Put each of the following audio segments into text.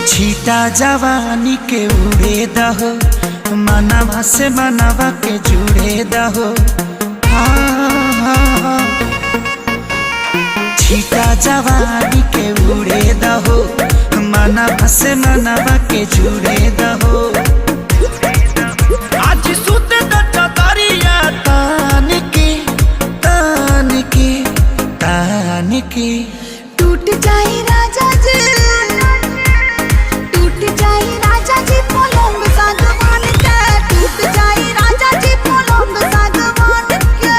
छीटा जवानी के उड़े दहो, मनवा से मनवा के जुड़े दहो। छीटा जवानी के उड़े दहो, मनवा से मनवा के जुड़े दहो। आज सुते दरिया तान के तान के तान के टूट जाए राजा जी, टूट जाए राजा जी पलंग सागवान के, टूट जाए राजा जी पलंग सागवान के।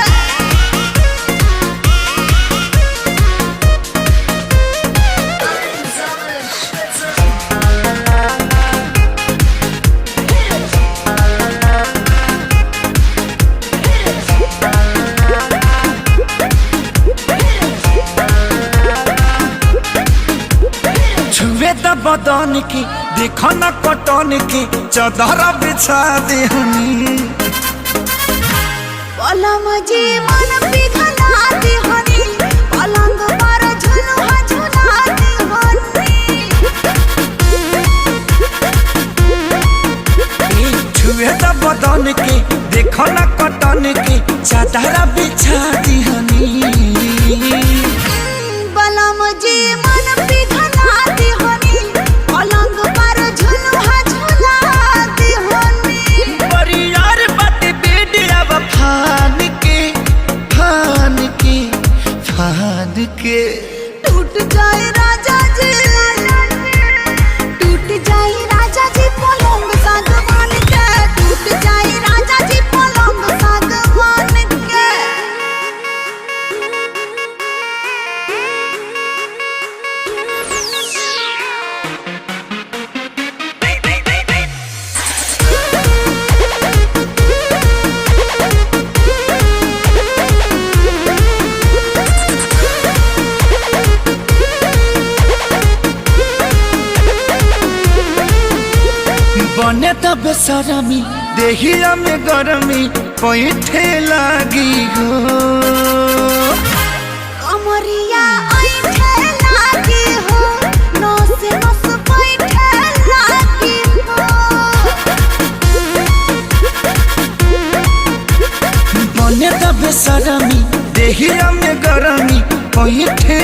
छुए द बदन की देखो न कटन की, चदर बिछा देहनी। पलम जी मन पिघला देहनी, पलंग पर झुलुआ झुला देहनी। छुए द बदन की देखो न कटन की, चदर बिछा देहनी। पलम जी मन पिघला देहनी, पलंग पर झुलुआ झुला देहनी। परियार बाटे बेडिया फान के फान के फान के। टूट जाए राजा जी, टूट जाए राजा जी पलंग सागवान के, टूट जाए राजा जी पलंग सागवान के। बने तब बेसरमी देहिया में गरमी पैठे लागी हो। कमरिया ऐठे लागी हो, नस नस बैठे लागी हो। बने तब बेसरमी देहिया में गरमी पैठे